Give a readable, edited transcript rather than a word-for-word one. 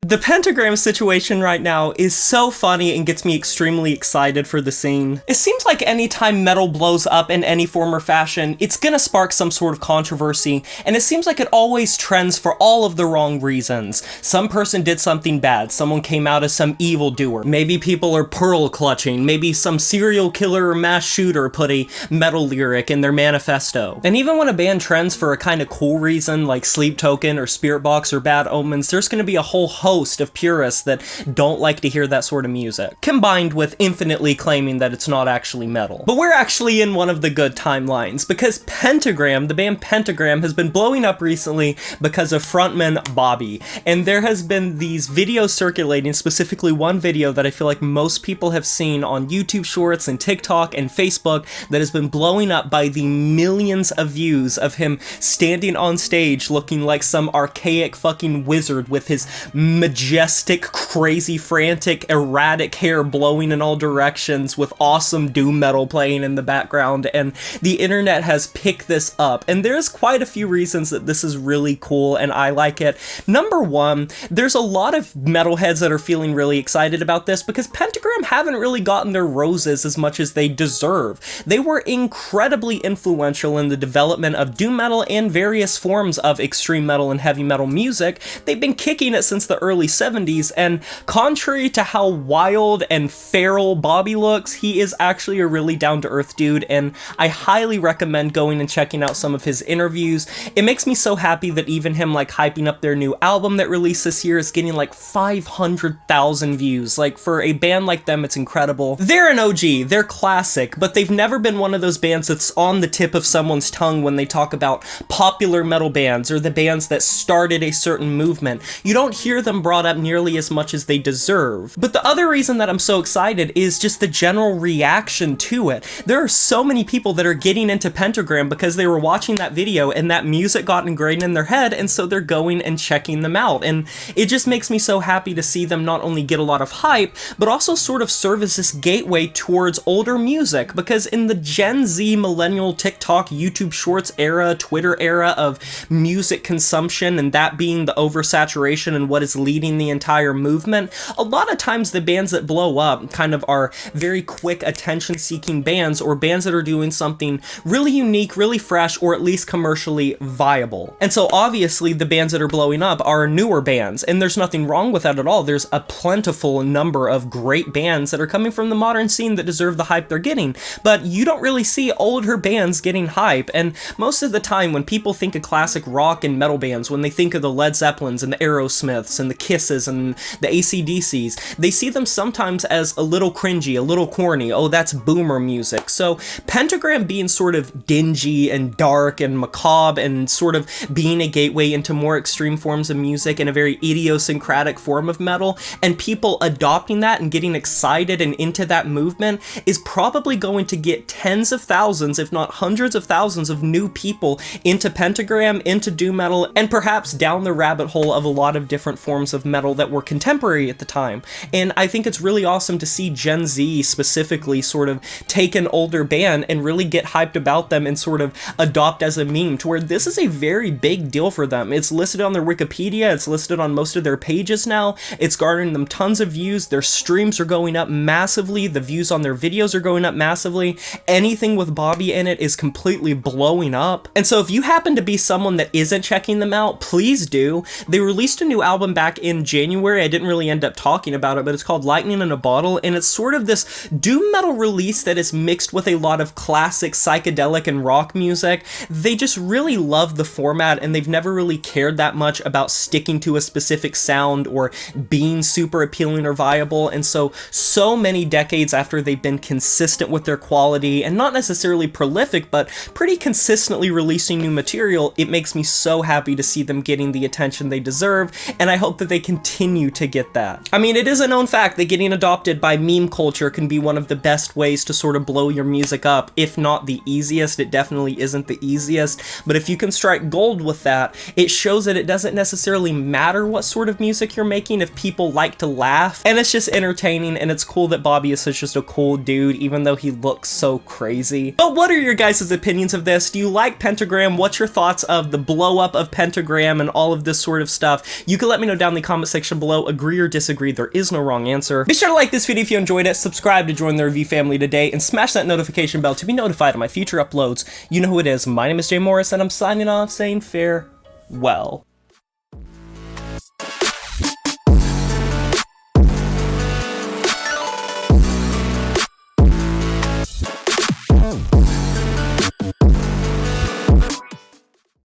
The Pentagram Situation right now is so funny and gets me extremely excited for the scene. It seems like anytime metal blows up in any form or fashion, it's gonna spark some sort of controversy, and it seems like it always trends for all of the wrong reasons. Some person did something bad, someone came out as some evildoer, maybe people are pearl clutching, maybe some serial killer or mass shooter put a metal lyric in their manifesto. And even when a band trends for a kind of cool reason, like Sleep Token or Spirit Box or Bad Omens, there's gonna be a whole host of purists that don't like to hear that sort of music, combined with infinitely claiming that it's not actually metal. But we're actually in one of the good timelines, because Pentagram, the band Pentagram, has been blowing up recently because of frontman Bobby. And there has been these videos circulating, specifically one video that I feel like most people have seen on YouTube Shorts and TikTok and Facebook, that has been blowing up by the millions of views of him standing on stage looking like some archaic fucking wizard with his majestic, crazy, frantic, erratic hair blowing in all directions with awesome doom metal playing in the background, and the internet has picked this up, and there's quite a few reasons that this is really cool and I like it. Number one, there's a lot of metalheads that are feeling really excited about this because Pentagram haven't really gotten their roses as much as they deserve. They were incredibly influential in the development of doom metal and various forms of extreme metal and heavy metal music. They've been kicking it since the early 70s, and contrary to how wild and feral Bobby looks, he is actually a really down-to-earth dude, and I highly recommend going and checking out some of his interviews. It makes me so happy that even him like hyping up their new album that released this year is getting like 500,000 views. Like, for a band like them, it's incredible. They're an OG, they're classic, but they've never been one of those bands that's on the tip of someone's tongue when they talk about popular metal bands or the bands that started a certain movement. You don't hear them brought up nearly as much as they deserve. But the other reason that I'm so excited is just the general reaction to it. There are so many people that are getting into Pentagram because they were watching that video and that music got ingrained in their head, and so they're going and checking them out. And it just makes me so happy to see them not only get a lot of hype, but also sort of serve as this gateway towards older music, because in the Gen Z, millennial, TikTok, YouTube Shorts era, Twitter era of music consumption, and that being the oversaturation and what is leading the entire movement, a lot of times the bands that blow up kind of are very quick attention-seeking bands, or bands that are doing something really unique, really fresh, or at least commercially viable. And so obviously the bands that are blowing up are newer bands, and there's nothing wrong with that at all. There's a plentiful number of great bands that are coming from the modern scene that deserve the hype they're getting, but you don't really see older bands getting hype. And most of the time when people think of classic rock and metal bands, when they think of the Led Zeppelins and the Aerosmiths and the Kisses and the AC/DCs, they see them sometimes as a little cringy, a little corny. Oh, that's boomer music. So Pentagram being sort of dingy and dark and macabre and sort of being a gateway into more extreme forms of music and a very idiosyncratic form of metal, and people adopting that and getting excited and into that movement, is probably going to get tens of thousands, if not hundreds of thousands of new people into Pentagram, into doom metal, and perhaps down the rabbit hole of a lot of different forms of metal that were contemporary at the time. And I think it's really awesome to see Gen Z specifically sort of take an older band and really get hyped about them and sort of adopt as a meme, to where this is a very big deal for them. It's listed on their Wikipedia, it's listed on most of their pages now, it's garnering them tons of views, their streams are going up massively, the views on their videos are going up massively, anything with Bobby in it is completely blowing up. And so if you happen to be someone that isn't checking them out, please do. They released a new album back in January. I didn't really end up talking about it, but it's called Lightning in a Bottle, and it's sort of this doom metal release that is mixed with a lot of classic psychedelic and rock music. They just really love the format, and they've never really cared that much about sticking to a specific sound or being super appealing or viable. And so many decades after they've been consistent with their quality and not necessarily prolific, but pretty consistently releasing new material, it makes me so happy to see them getting the attention they deserve, and I hope that they continue to get that. I mean, it is a known fact that getting adopted by meme culture can be one of the best ways to sort of blow your music up, if not the easiest. It definitely isn't the easiest, but if you can strike gold with that, it shows that it doesn't necessarily matter what sort of music you're making if people like to laugh, and it's just entertaining, and it's cool that Bobby is such just a cool dude, even though he looks so crazy. But what are your guys' opinions of this? Do you like Pentagram? What's your thoughts of the blow up of Pentagram and all of this sort of stuff? You can let me know down there the comment section below. Agree or disagree, there is no wrong answer. Be sure to like this video if you enjoyed it, subscribe to join the review family today, and smash that notification bell to be notified of my future uploads. You know who it is. My name is Jay Morris, and I'm signing off saying farewell.